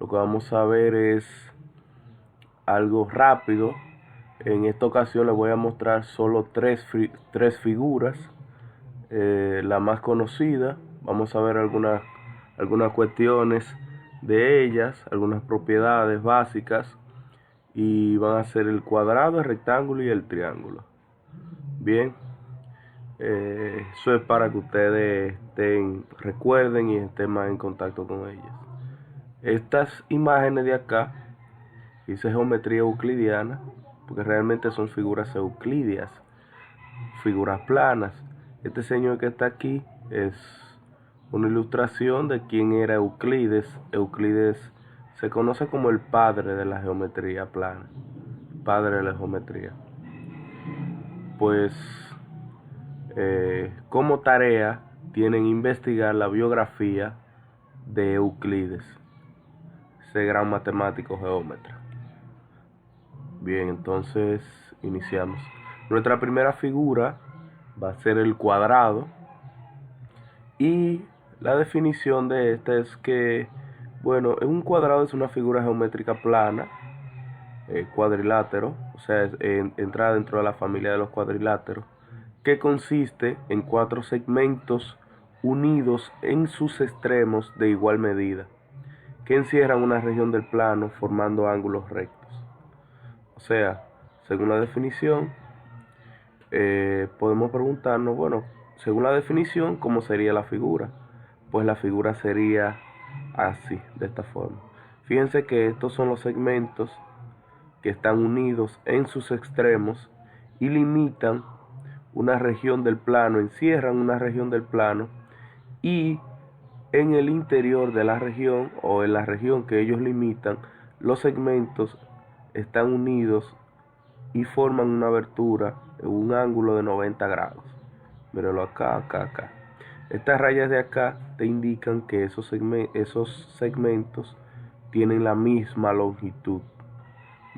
Lo que vamos a ver es algo rápido. En esta ocasión les voy a mostrar solo tres figuras. La más conocida, vamos a ver algunas cuestiones de ellas, algunas propiedades básicas, y van a ser el cuadrado, el rectángulo y el triángulo. Bien, eso es para que ustedes recuerden y estén más en contacto con ellas. Estas imágenes de acá, dice geometría euclidiana, porque realmente son figuras euclidias, figuras planas. Este señor que está aquí es una ilustración de quién era Euclides. Euclides se conoce como el padre de la geometría plana, padre de la geometría. Pues como tarea tienen investigar la biografía de Euclides, ese gran matemático geómetra. Bien, entonces iniciamos. Nuestra primera figura va a ser el cuadrado, y la definición de esta es que, bueno, un cuadrado es una figura geométrica plana, cuadrilátero, o sea, entra dentro de la familia de los cuadriláteros, que consiste en 4 segmentos unidos en sus extremos de igual medida, que encierran una región del plano formando ángulos rectos. O sea, según la definición, podemos preguntarnos, bueno, según la definición, ¿cómo sería la figura? Pues la figura sería así, de esta forma. Fíjense que estos son los segmentos que están unidos en sus extremos y limitan una región del plano, encierran una región del plano, y en el interior de la región, o en la región que ellos limitan, los segmentos están unidos y forman una abertura en un ángulo de 90 grados. Míralo acá, acá, acá. Estas rayas de acá te indican que esos segmentos tienen la misma longitud.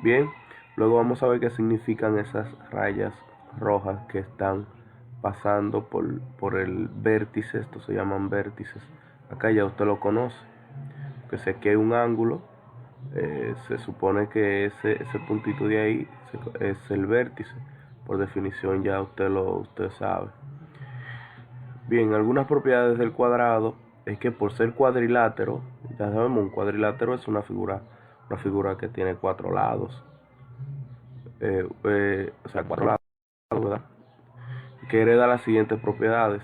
Bien, luego vamos a ver qué significan esas rayas rojas que están pasando por el vértice. Estos se llaman vértices. Acá ya usted lo conoce, que si aquí hay un ángulo, se supone que ese puntito de ahí es el vértice. Por definición ya usted sabe. Bien, algunas propiedades del cuadrado es que por ser cuadrilátero, ya sabemos, un cuadrilátero es una figura que tiene 4 lados. O sea, 4 lados, ¿verdad? Que hereda las siguientes propiedades.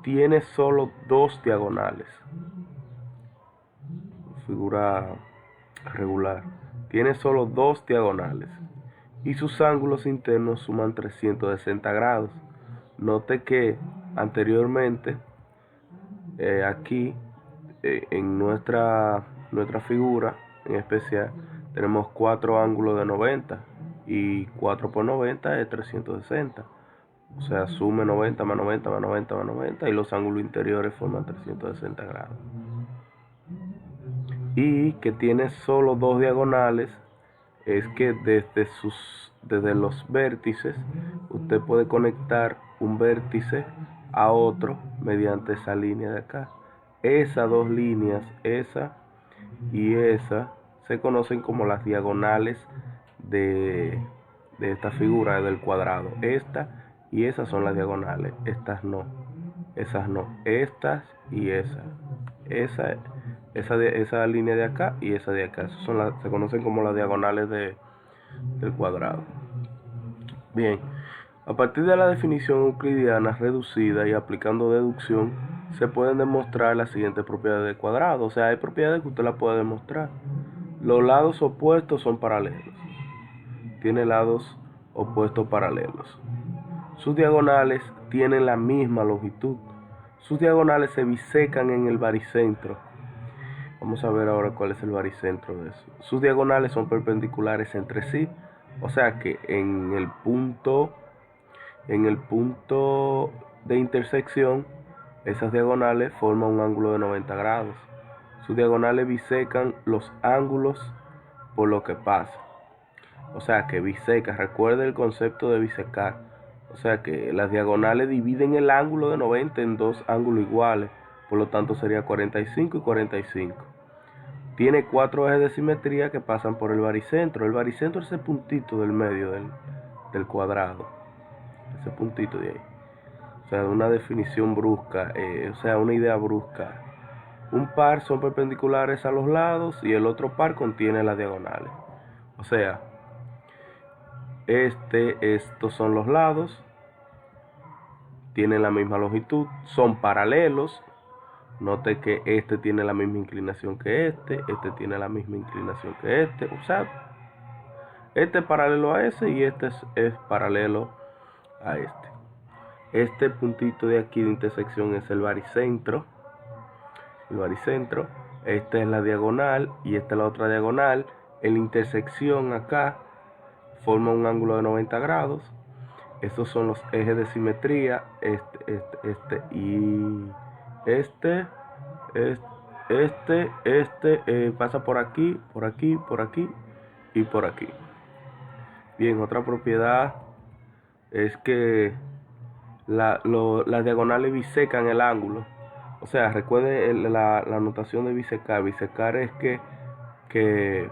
Tiene solo 2 diagonales. Figura regular. Tiene solo 2 diagonales. Y sus ángulos internos suman 360 grados. Note que anteriormente, aquí, en nuestra figura en especial, tenemos 4 ángulos de 90, y 4 por 90 es 360. O sea, sume 90 más 90 más 90 más 90, y los ángulos interiores forman 360 grados. Y que tiene solo 2 diagonales es que desde los vértices usted puede conectar un vértice a otro mediante esa línea de acá. Esas 2 líneas, esa y esa, se conocen como las diagonales de esta figura del cuadrado. Esta y esas son las diagonales. Estas no, estas y esa. Esa línea de acá y esa de acá, se conocen como las diagonales del cuadrado. Bien, a partir de la definición euclidiana reducida y aplicando deducción, se pueden demostrar las siguientes propiedades del cuadrado. O sea, hay propiedades que usted las puede demostrar. Los lados opuestos son paralelos. Tiene lados opuestos paralelos. Sus diagonales tienen la misma longitud. Sus diagonales se bisecan en el baricentro. Vamos a ver ahora cuál es el baricentro de eso. Sus diagonales son perpendiculares entre sí. O sea que en el punto de intersección, esas diagonales forman un ángulo de 90 grados. Sus diagonales bisecan los ángulos por lo que pasa. O sea que biseca, recuerde el concepto de bisecar. O sea que las diagonales dividen el ángulo de 90 en 2 ángulos iguales. Por lo tanto sería 45 y 45. tiene 4 ejes de simetría que pasan por el baricentro. El baricentro es ese puntito del medio del cuadrado, ese puntito de ahí. O sea, una definición brusca, o sea, una idea brusca. Un par son perpendiculares a los lados y el otro par contiene las diagonales. O sea, estos son los lados, tienen la misma longitud, son paralelos. Note que este tiene la misma inclinación que este tiene la misma inclinación que este. O sea, este es paralelo a ese y este es paralelo a este. Este puntito de aquí de intersección es el baricentro. El baricentro. Esta es la diagonal y esta es la otra diagonal. En la intersección acá forma un ángulo de 90 grados. Estos son los ejes de simetría. Y pasa por aquí, por aquí, por aquí y por aquí. Bien, otra propiedad es que las diagonales bisecan el ángulo. O sea, recuerde la notación de bisecar. Bisecar es que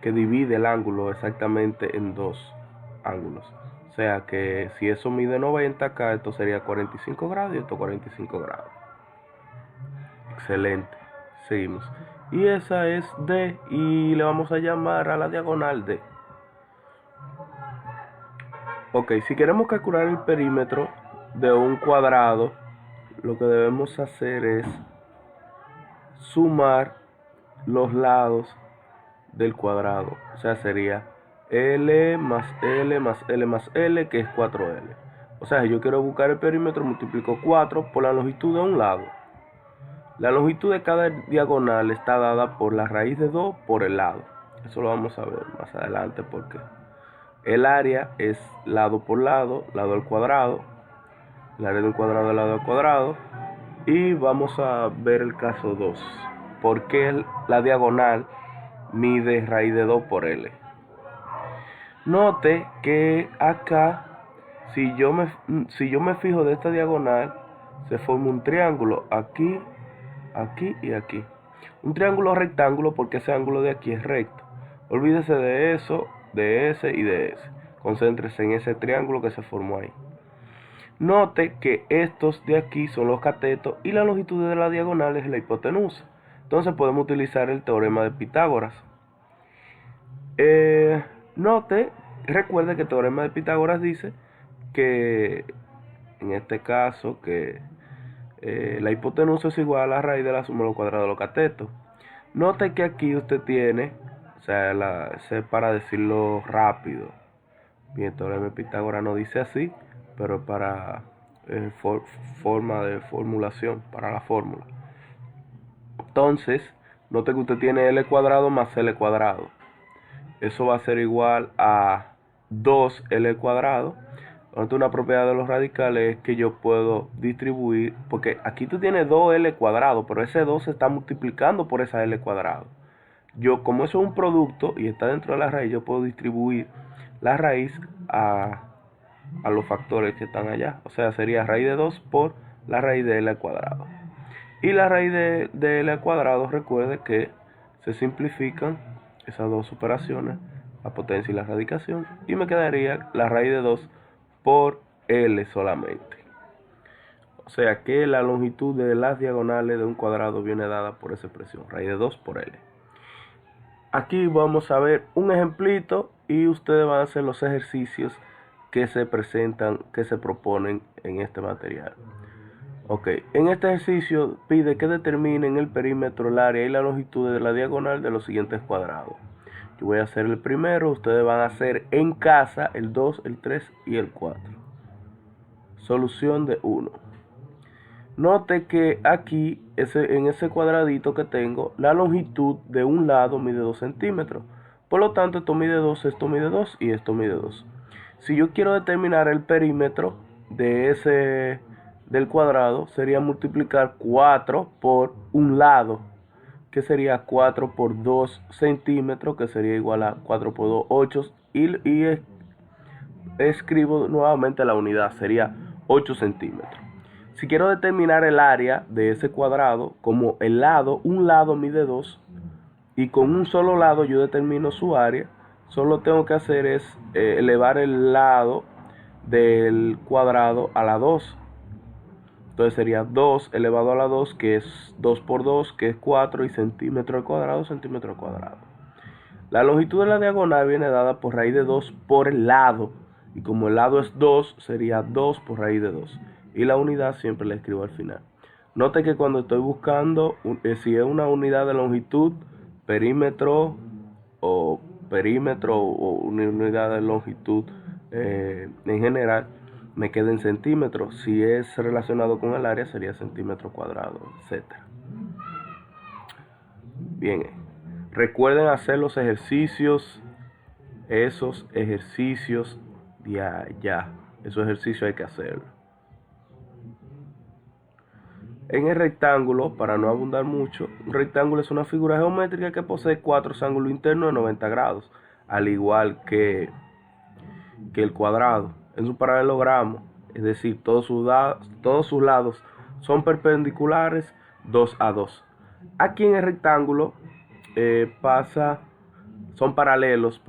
divide el ángulo exactamente en dos ángulos. O sea que si eso mide 90 acá, esto sería 45 grados y esto 45 grados. Excelente. Seguimos. Y esa es D y le vamos a llamar a la diagonal D. Ok, si queremos calcular el perímetro de un cuadrado, lo que debemos hacer es sumar los lados del cuadrado. O sea, sería L más L más L más L, que es 4L. O sea, si yo quiero buscar el perímetro, multiplico 4 por la longitud de un lado. La longitud de cada diagonal está dada por la raíz de 2 por el lado. Eso lo vamos a ver más adelante porque el área es lado por lado al cuadrado. El área de un cuadrado es lado al cuadrado. Y vamos a ver el caso 2. Porque la diagonal mide raíz de 2 por L. Note que acá, si yo me fijo de esta diagonal, se forma un triángulo aquí, aquí y aquí. Un triángulo rectángulo porque ese ángulo de aquí es recto. Olvídese de eso, de ese y de ese. Concéntrese en ese triángulo que se formó ahí. Note que estos de aquí son los catetos y la longitud de la diagonal es la hipotenusa. Entonces podemos utilizar el teorema de Pitágoras. Recuerde que el teorema de Pitágoras dice que, en este caso, que la hipotenusa es igual a la raíz de la suma de los cuadrados de los catetos. Note que aquí usted tiene, o sea, para decirlo rápido, bien, el teorema de Pitágoras no dice así, pero para forma de formulación, para la fórmula. Entonces, note que usted tiene L cuadrado más L cuadrado. Eso va a ser igual a 2L cuadrado. Entonces, una propiedad de los radicales es que yo puedo distribuir, porque aquí tú tienes 2L cuadrado, pero ese 2 se está multiplicando por esa L cuadrado. Como eso es un producto y está dentro de la raíz, yo puedo distribuir la raíz a los factores que están allá. O sea, sería raíz de 2 por la raíz de L al cuadrado. Y la raíz de L al cuadrado, recuerde que se simplifican esas dos operaciones, la potencia y la radicación, y me quedaría la raíz de 2 por L solamente. O sea que la longitud de las diagonales de un cuadrado viene dada por esa expresión, raíz de 2 por L. Aquí vamos a ver un ejemplito y ustedes van a hacer los ejercicios que se presentan, que se proponen en este material. Ok, en este ejercicio pide que determinen el perímetro, el área y la longitud de la diagonal de los siguientes cuadrados. Yo voy a hacer el primero, ustedes van a hacer en casa el 2, el 3 y el 4. Solución de 1. Note que aquí, en ese cuadradito que tengo, la longitud de un lado mide 2 centímetros. Por lo tanto, esto mide 2 y esto mide 2. Si yo quiero determinar el perímetro del cuadrado, sería multiplicar 4 por un lado, que sería 4 por 2 centímetros, que sería igual a 4 por 2, 8. Y escribo nuevamente la unidad, sería 8 centímetros. Si quiero determinar el área de ese cuadrado, como un lado mide 2, y con un solo lado yo determino su área. Solo tengo que hacer es elevar el lado del cuadrado a la 2. Entonces sería 2 elevado a la 2, que es 2 por 2, que es 4, y centímetro al cuadrado, centímetro al cuadrado. La longitud de la diagonal viene dada por raíz de 2 por el lado. Y como el lado es 2, sería 2 por raíz de 2. Y la unidad siempre la escribo al final. Note que cuando estoy buscando si es una unidad de longitud, perímetro o una unidad de longitud en general, me queda en centímetros. Si es relacionado con el área, sería centímetro cuadrado, etc. Bien, recuerden hacer los ejercicios, esos ejercicios de allá. Esos ejercicios hay que hacerlos. En el rectángulo, para no abundar mucho, un rectángulo es una figura geométrica que posee 4 ángulos internos de 90 grados, al igual que el cuadrado. En su paralelogramo, es decir, todos sus lados son perpendiculares 2 a 2. Aquí en el rectángulo son paralelos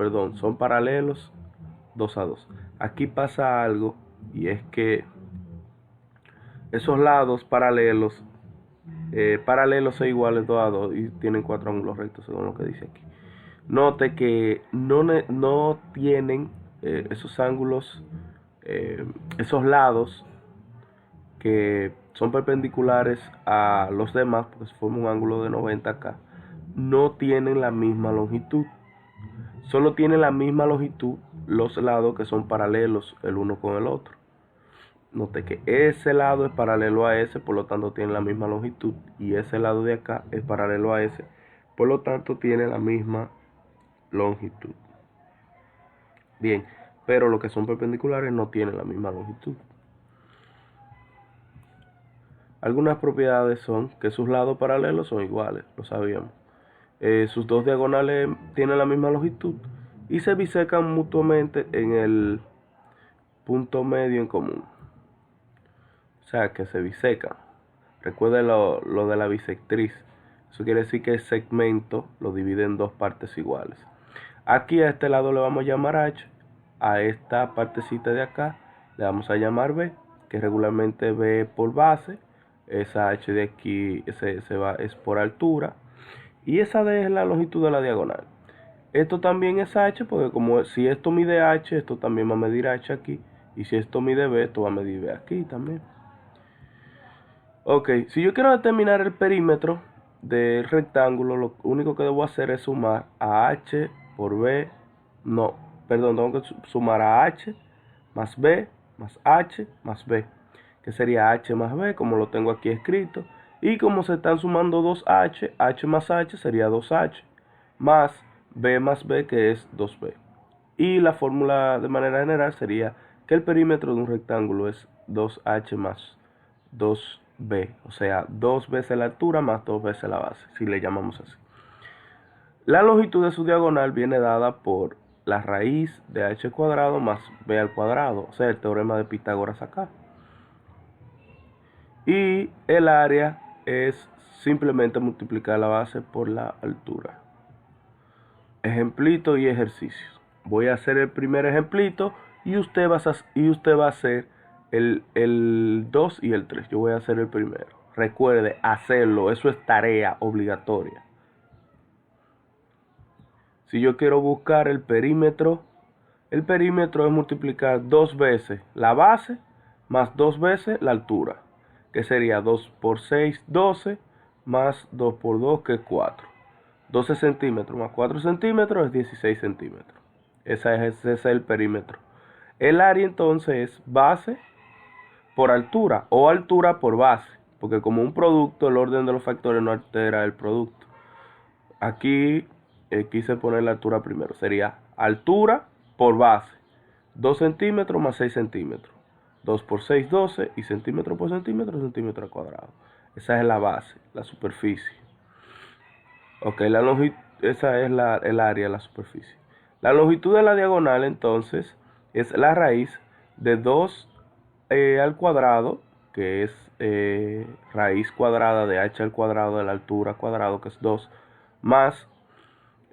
2 a 2. Aquí pasa algo, y es que esos lados paralelos e iguales 2 a 2 y tienen 4 ángulos rectos, según lo que dice aquí. Note que no tienen esos ángulos, esos lados que son perpendiculares a los demás, porque se forma un ángulo de 90 acá, no tienen la misma longitud. Solo tienen la misma longitud los lados que son paralelos el uno con el otro. Note que ese lado es paralelo a ese, por lo tanto tiene la misma longitud, y ese lado de acá es paralelo a ese, por lo tanto tiene la misma longitud. Bien, pero los que son perpendiculares no tienen la misma longitud. Algunas propiedades son que sus lados paralelos son iguales, lo sabíamos. Sus dos diagonales tienen la misma longitud y se bisecan mutuamente en el punto medio en común. O sea, que se bisecan. Recuerden lo de la bisectriz. Eso quiere decir que el segmento lo divide en dos partes iguales. Aquí a este lado le vamos a llamar H. A esta partecita de acá le vamos a llamar B, que regularmente B por base. Esa H de aquí es por altura. Y esa D es la longitud de la diagonal. Esto también es H, porque como si esto mide H, esto también va a medir H aquí. Y si esto mide B, esto va a medir B aquí también. Ok, si yo quiero determinar el perímetro del rectángulo, lo único que debo hacer es sumar a H por B. No, perdón, tengo que sumar a H más B más H más B, que sería H más B, como lo tengo aquí escrito. Y como se están sumando dos H, H más H sería 2H, más B, que es 2B. Y la fórmula de manera general sería que el perímetro de un rectángulo es 2H más 2B, o sea, 2 veces la altura más 2 veces la base, si le llamamos así. La longitud de su diagonal viene dada por la raíz de H cuadrado más B al cuadrado, o sea, el teorema de Pitágoras acá. Y el área es simplemente multiplicar la base por la altura. Ejemplito y ejercicios. Voy a hacer el primer ejemplito y usted va a hacer el 2 y el 3. Yo voy a hacer el primero. Recuerde hacerlo, eso es tarea obligatoria. Si yo quiero buscar el perímetro es multiplicar 2 veces la base más 2 veces la altura, que sería 2 por 6, 12, más 2 por 2, que es 4. 12 centímetros más 4 centímetros es 16 centímetros. Ese es el perímetro. El área entonces es base por altura o altura por base, porque como un producto el orden de los factores no altera el producto. Aquí quise poner la altura primero. Sería altura por base. 2 centímetros más 6 centímetros. 2 por 6, 12. Y centímetro por centímetro, centímetro al cuadrado. Esa es la base, la superficie. Ok, la longitud, esa es el área, la superficie. La longitud de la diagonal entonces es la raíz de 2 al cuadrado, que es raíz cuadrada de h al cuadrado de la altura cuadrado, que es 2, más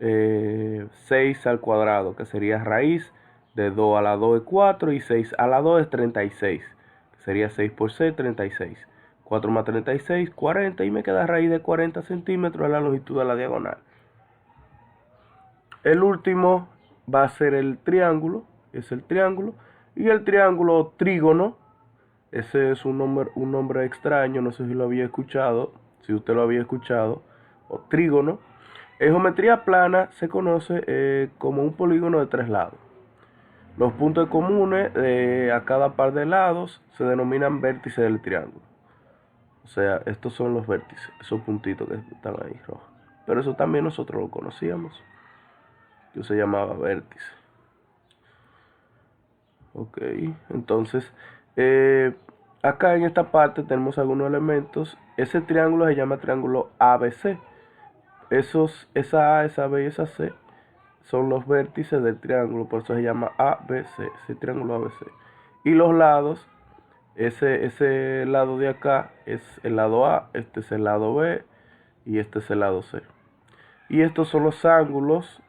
6 al cuadrado, que sería raíz de 2 a la 2 es 4 y 6 a la 2 es 36, que sería 6 por 6, 36. 4 más 36, 40 y me queda raíz de 40 centímetros en la longitud de la diagonal. El último va a ser el triángulo, es el triángulo, y el triángulo trígono, ese es un nombre extraño, no sé si lo había escuchado, si usted lo había escuchado, o trígono. En geometría plana se conoce como un polígono de 3 lados. Los puntos comunes a cada par de lados se denominan vértices del triángulo. O sea, estos son los vértices, esos puntitos que están ahí rojos. Pero eso también nosotros lo conocíamos, que se llamaba vértice. Ok, entonces acá en esta parte tenemos algunos elementos. Ese triángulo se llama triángulo ABC. Esa A, esa B y esa C son los vértices del triángulo, por eso se llama ABC, ese triángulo ABC. Y los lados, ese lado de acá es el lado A, este es el lado B y este es el lado C. Y estos son los ángulos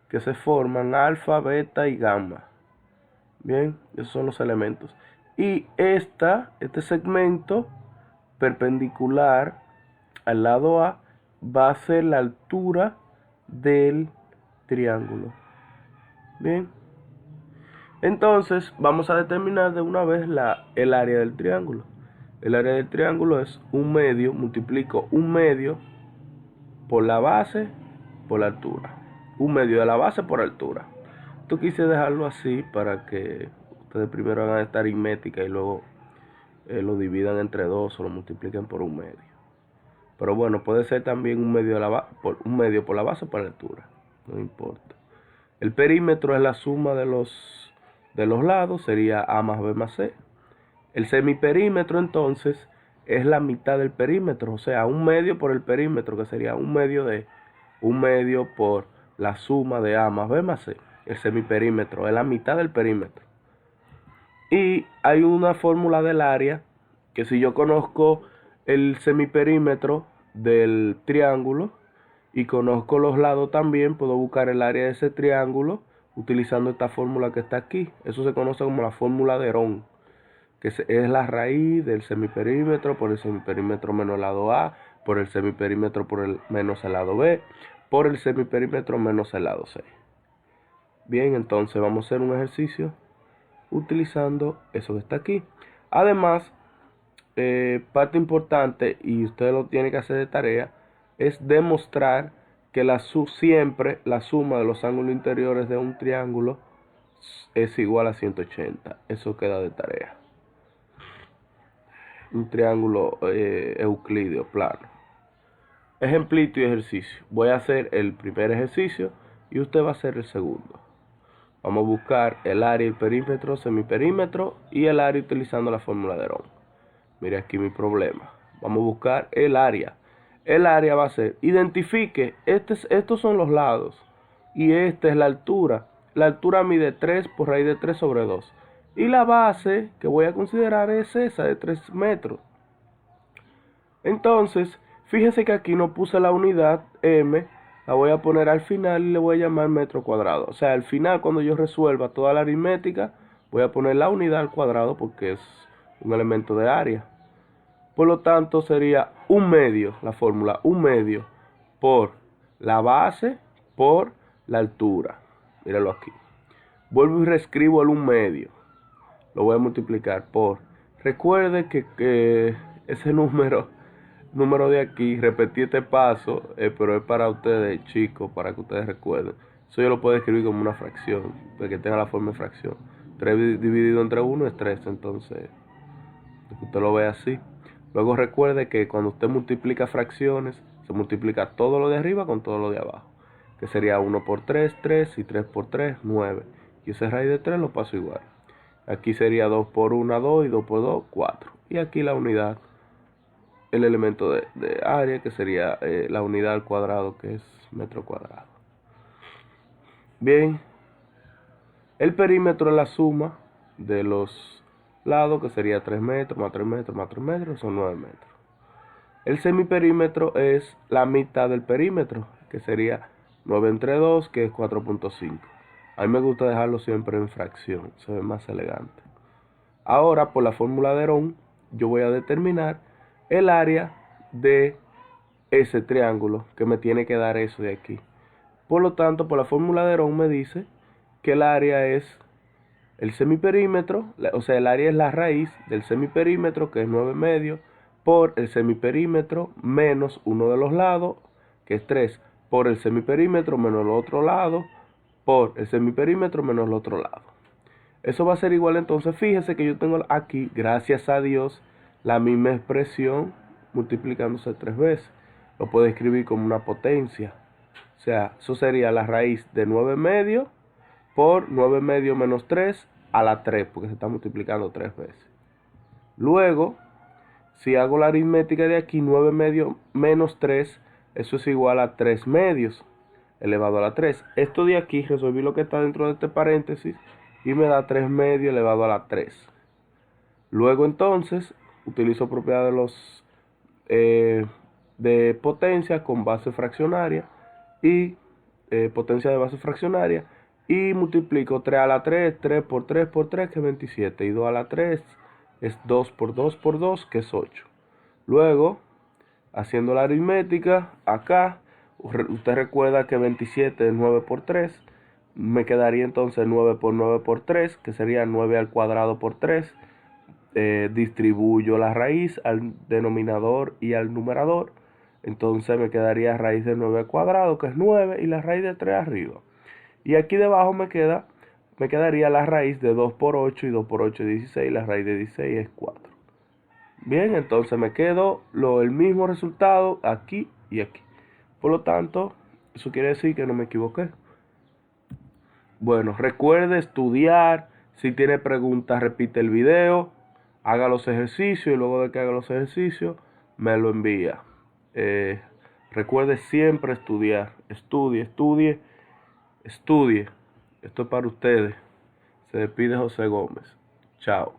que se forman alfa, beta y gamma. Bien, esos son los elementos. Y este segmento perpendicular al lado A va a ser la altura del triángulo. Bien, entonces vamos a determinar de una vez el área del triángulo. El área del triángulo es un medio, multiplico un medio por la base por la altura. Un medio de la base por altura. Esto quise dejarlo así para que ustedes primero hagan esta aritmética y luego lo dividan entre dos o lo multipliquen por un medio. Pero bueno, puede ser también un medio por la base o por la altura. No importa. El perímetro es la suma de los lados, sería A más B más C. El semiperímetro entonces es la mitad del perímetro, o sea, un medio por el perímetro, que sería un medio por la suma de A más B más C. El semiperímetro es la mitad del perímetro. Y hay una fórmula del área que si yo conozco el semiperímetro del triángulo y conozco los lados también, puedo buscar el área de ese triángulo utilizando esta fórmula que está aquí. Eso se conoce como la fórmula de Herón, que es la raíz del semiperímetro por el semiperímetro menos el lado A, por el semiperímetro por el menos el lado B, por el semiperímetro menos el lado C. Bien, entonces vamos a hacer un ejercicio utilizando eso que está aquí. Además, parte importante, y usted lo tiene que hacer de tarea, es demostrar que siempre la suma de los ángulos interiores de un triángulo es igual a 180. Eso queda de tarea. Un triángulo euclídeo plano. Ejemplito y ejercicio. Voy a hacer el primer ejercicio y usted va a hacer el segundo. Vamos a buscar el área, el perímetro, semiperímetro y el área utilizando la fórmula de Herón. Mire aquí mi problema. Vamos a buscar el área. El área va a ser, identifique, estos son los lados y esta es la altura. La altura mide 3 por raíz de 3 sobre 2. Y la base que voy a considerar es esa de 3 metros. Entonces, fíjense que aquí no puse la unidad M, la voy a poner al final y le voy a llamar metro cuadrado. O sea, al final cuando yo resuelva toda la aritmética, voy a poner la unidad al cuadrado porque es un elemento de área. Por lo tanto, sería un medio, la fórmula, un medio por la base por la altura. Míralo aquí. Vuelvo y reescribo el un medio. Lo voy a multiplicar por... Recuerde que ese número de aquí, repetí este paso, pero es para ustedes, chicos, para que ustedes recuerden. Eso yo lo puedo escribir como una fracción, para que tenga la forma de fracción. 3 dividido entre 1 es 3, entonces, usted lo ve así. Luego recuerde que cuando usted multiplica fracciones, se multiplica todo lo de arriba con todo lo de abajo. Que sería 1 por 3, 3, y 3 por 3, 9. Y ese raíz de 3 lo paso igual. Aquí sería 2 por 1, 2, y 2 por 2, 4. Y aquí la unidad, el elemento de área, que sería la unidad al cuadrado, que es metro cuadrado. Bien, el perímetro es la suma de los lados, que sería 3 metros, más 3 metros, más 3 metros, son 9 metros. El semiperímetro es la mitad del perímetro, que sería 9 entre 2, que es 4.5. A mí me gusta dejarlo siempre en fracción, se ve más elegante. Ahora, por la fórmula de Herón, yo voy a determinar el área de ese triángulo que me tiene que dar eso de aquí. Por lo tanto, por la fórmula de Herón me dice que el área es el semiperímetro, o sea, el área es la raíz del semiperímetro, que es 9 medios, por el semiperímetro menos uno de los lados, que es 3, por el semiperímetro menos el otro lado, por el semiperímetro menos el otro lado. Eso va a ser igual, entonces, fíjese que yo tengo aquí, gracias a Dios, la misma expresión multiplicándose 3 veces. Lo puedo escribir como una potencia. O sea, eso sería la raíz de 9 medios por 9 medios menos 3 a la 3, porque se está multiplicando 3 veces. Luego, si hago la aritmética de aquí, 9 medios menos 3, eso es igual a 3 medios elevado a la 3. Esto de aquí, resolví lo que está dentro de este paréntesis y me da 3 medios elevado a la 3. Luego entonces, utilizo propiedades de los de potencia con base fraccionaria y potencia de base fraccionaria, y multiplico 3 a la 3, 3 por 3 por 3, que es 27, y 2 a la 3 es 2 por 2 por 2, que es 8. Luego, haciendo la aritmética, acá, usted recuerda que 27 es 9 por 3, me quedaría entonces 9 por 9 por 3, que sería 9 al cuadrado por 3. Distribuyo la raíz al denominador y al numerador, entonces me quedaría raíz de 9 al cuadrado, que es 9, y la raíz de 3 arriba. Y aquí debajo me quedaría la raíz de 2 por 8, y 2 por 8 es 16, la raíz de 16 es 4. Bien, entonces me quedo el mismo resultado aquí y aquí. Por lo tanto, eso quiere decir que no me equivoqué. Bueno, recuerde estudiar. Si tiene preguntas, repite el video, haga los ejercicios, y luego de que haga los ejercicios, me lo envía. Recuerde siempre estudiar. Estudie, estudie, estudie. Esto es para ustedes. Se despide José Gómez. Chao.